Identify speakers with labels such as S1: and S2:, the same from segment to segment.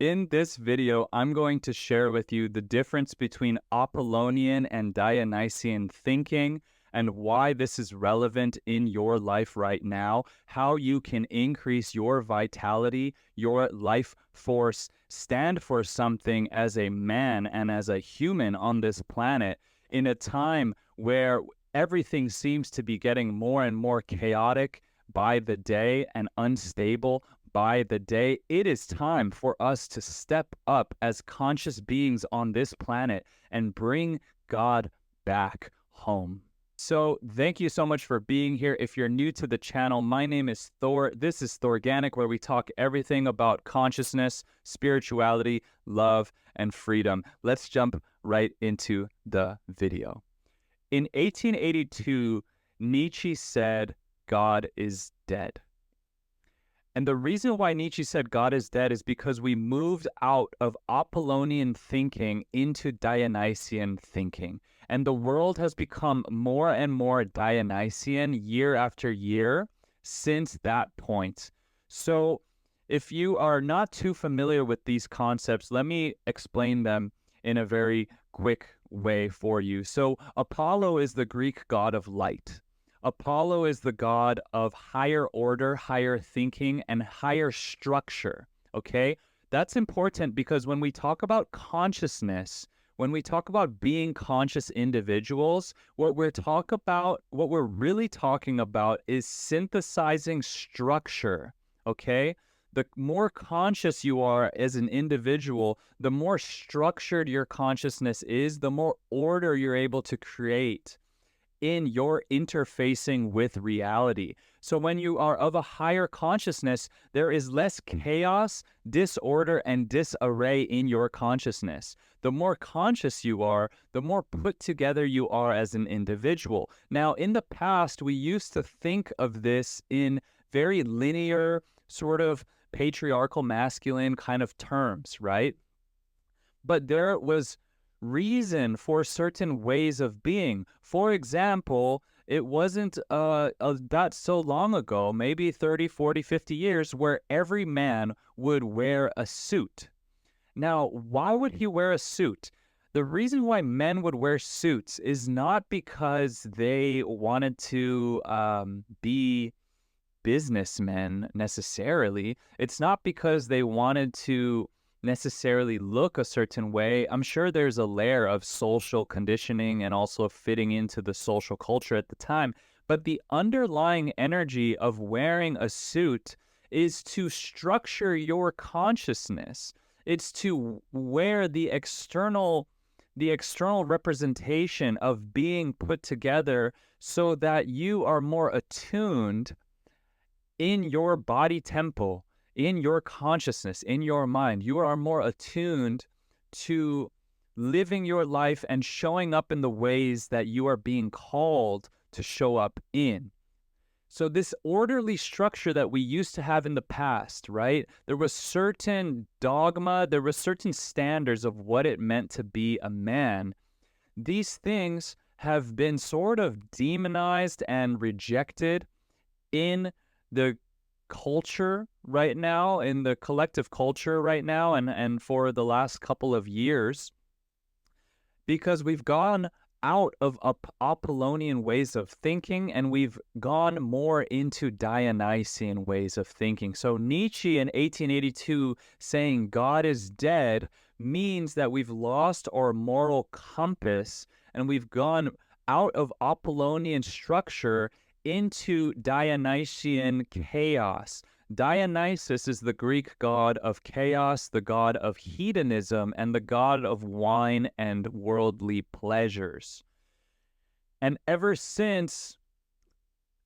S1: In this video, I'm going to share with you the difference between Apollonian and Dionysian thinking and why this is relevant in your life right now, how you can increase your vitality, your life force, stand for something as a man and as a human on this planet in a time where everything seems to be getting more and more chaotic by the day and unstable by the day. It is time for us to step up as conscious beings on this planet and bring God back home. So thank you so much for being here. If you're new to the channel, my name is Thor. This is Thorganic, where we talk everything about consciousness, spirituality, love, and freedom. Let's jump right into the video. In 1882, Neitzche said, God is dead. And the reason why Neitzche said God is dead is because we moved out of Apollonian thinking into Dionysian thinking. And the world has become more and more Dionysian year after year since that point. So if you are not too familiar with these concepts, let me explain them in a very quick way for you. So Apollo is the Greek god of light. Apollo is the god of higher order, higher thinking, and higher structure, okay? That's important because when we talk about consciousness, when we talk about being conscious individuals, what we're really talking about is synthesizing structure, okay? The more conscious you are as an individual, the more structured your consciousness is, the more order you're able to create in your interfacing with reality. So when you are of a higher consciousness, there is less chaos, disorder, and disarray in your consciousness. The more conscious you are, the more put together you are as an individual. Now, in the past, we used to think of this in very linear, sort of patriarchal, masculine kind of terms, right? But there was reason for certain ways of being. For example, it wasn't that so long ago, maybe 30, 40, 50 years, where every man would wear a suit. Now, why would he wear a suit? The reason why men would wear suits is not because they wanted to be businessmen necessarily. It's not because they wanted to necessarily look a certain way. I'm sure there's a layer of social conditioning and also fitting into the social culture at the time, but the underlying energy of wearing a suit is to structure your consciousness. It's to wear the external representation of being put together so that you are more attuned in your body temple, in your consciousness, in your mind. You are more attuned to living your life and showing up in the ways that you are being called to show up in. So this orderly structure that we used to have in the past, right? There was certain dogma, there were certain standards of what it meant to be a man. These things have been sort of demonized and rejected in the culture right now, in the collective culture right now, and for the last couple of years, because we've gone out of Apollonian ways of thinking and we've gone more into Dionysian ways of thinking. So Neitzche in 1882 saying God is dead means that we've lost our moral compass and we've gone out of Apollonian structure into Dionysian chaos. Dionysus is the Greek god of chaos, the god of hedonism, and the god of wine and worldly pleasures. And ever since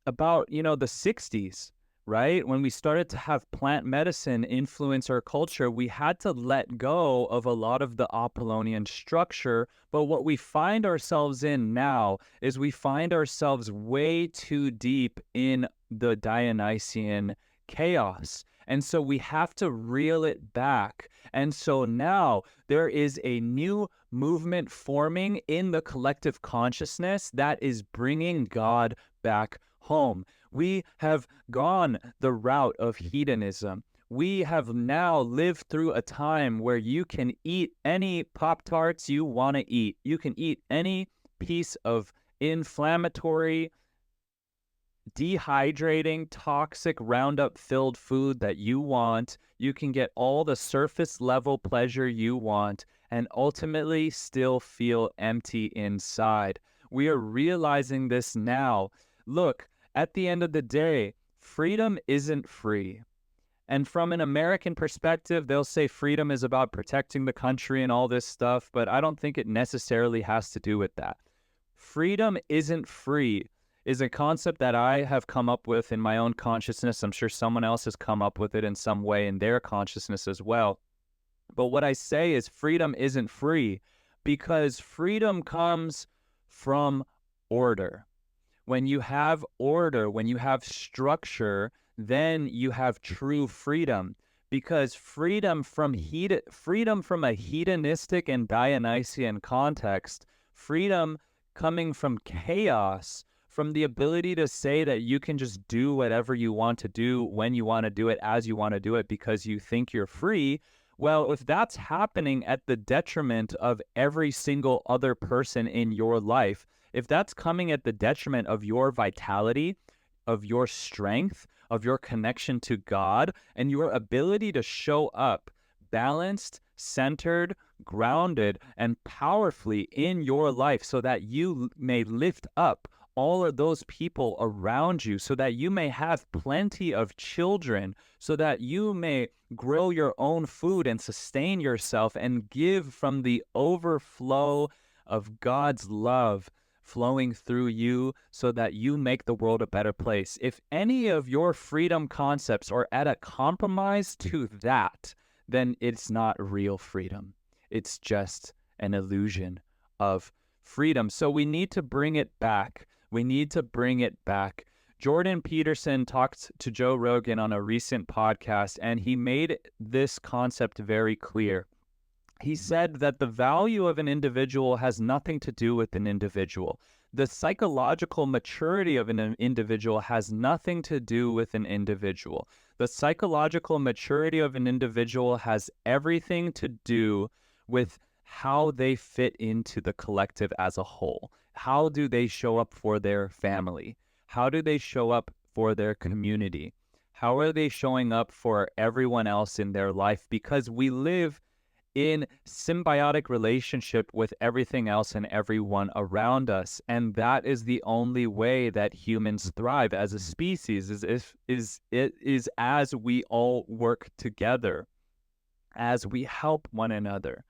S1: about, the 60s, right, when we started to have plant medicine influence our culture, we had to let go of a lot of the Apollonian structure. But what we find ourselves in now is we find ourselves way too deep in the Dionysian chaos. And so we have to reel it back. And so now there is a new movement forming in the collective consciousness that is bringing God back home. We have gone the route of hedonism. We have now lived through a time where you can eat any Pop-Tarts you want to eat. You can eat any piece of inflammatory, dehydrating, toxic, Roundup-filled food that you want. You can get all the surface level pleasure you want and ultimately still feel empty inside. We are realizing this now. Look, at the end of the day, freedom isn't free. And from an American perspective, they'll say freedom is about protecting the country and all this stuff, but I don't think it necessarily has to do with that. Freedom isn't free is a concept that I have come up with in my own consciousness. I'm sure someone else has come up with it in some way in their consciousness as well. But what I say is freedom isn't free because freedom comes from order. When you have order, when you have structure, then you have true freedom. Because freedom from a hedonistic and Dionysian context, freedom coming from chaos, from the ability to say that you can just do whatever you want to do, when you want to do it, as you want to do it, because you think you're free. Well, if that's happening at the detriment of every single other person in your life, if that's coming at the detriment of your vitality, of your strength, of your connection to God, and your ability to show up balanced, centered, grounded, and powerfully in your life so that you may lift up all of those people around you, so that you may have plenty of children, so that you may grow your own food and sustain yourself and give from the overflow of God's love flowing through you so that you make the world a better place. If any of your freedom concepts are at a compromise to that, then it's not real freedom. It's just an illusion of freedom. So we need to bring it back. We need to bring it back. Jordan Peterson talked to Joe Rogan on a recent podcast, and he made this concept very clear. He said that the value of an individual has nothing to do with an individual. The psychological maturity of an individual has nothing to do with an individual. The psychological maturity of an individual has everything to do with how they fit into the collective as a whole. How do they show up for their family? How do they show up for their community? How are they showing up for everyone else in their life? Because we live in symbiotic relationship with everything else and everyone around us. And that is the only way that humans thrive as a species, is as we all work together, as we help one another.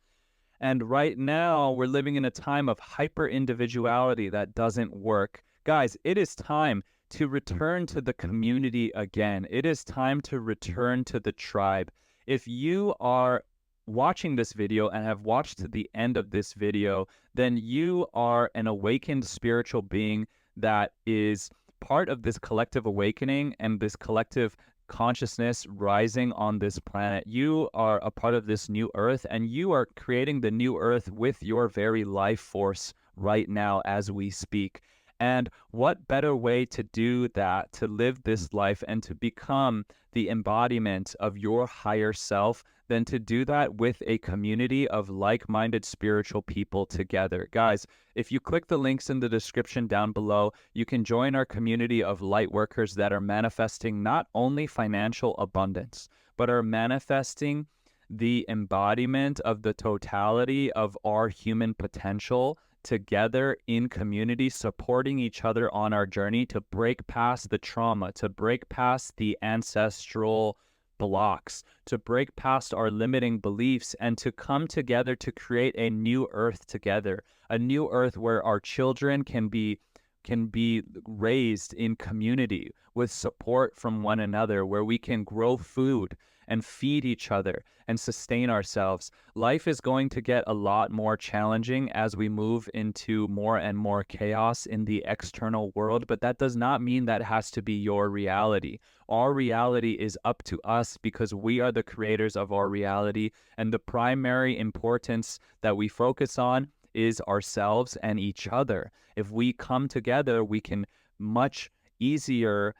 S1: And right now, we're living in a time of hyper-individuality that doesn't work. Guys, it is time to return to the community again. It is time to return to the tribe. If you are watching this video and have watched to the end of this video, then you are an awakened spiritual being that is part of this collective awakening and this collective consciousness rising on this planet. You are a part of this new earth, and you are creating the new earth with your very life force right now as we speak. And what better way to do that, to live this life and to become the embodiment of your higher self, than to do that with a community of like-minded spiritual people together. Guys, if you click the links in the description down below, you can join our community of light workers that are manifesting not only financial abundance, but are manifesting the embodiment of the totality of our human potential together in community, supporting each other on our journey to break past the trauma, to break past the ancestral blocks, to break past our limiting beliefs, and to come together to create a new earth together, a new earth where our children can be raised in community with support from one another, where we can grow food and feed each other and sustain ourselves. Life is going to get a lot more challenging as we move into more and more chaos in the external world, but that does not mean that has to be your reality. Our reality is up to us because we are the creators of our reality, and the primary importance that we focus on is ourselves and each other. If we come together, we can much easier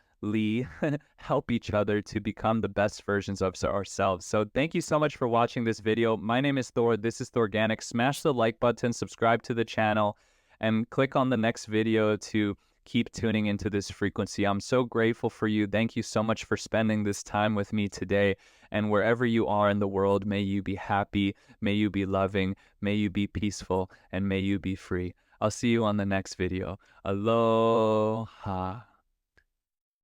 S1: help each other to become the best versions of ourselves. So thank you so much for watching this video. My name is Thor. This is Thorganic. Smash the like button, subscribe to the channel, and click on the next video to keep tuning into this frequency. I'm so grateful for you. Thank you so much for spending this time with me today. And wherever you are in the world, may you be happy, may you be loving, may you be peaceful, and may you be free. I'll see you on the next video. Aloha.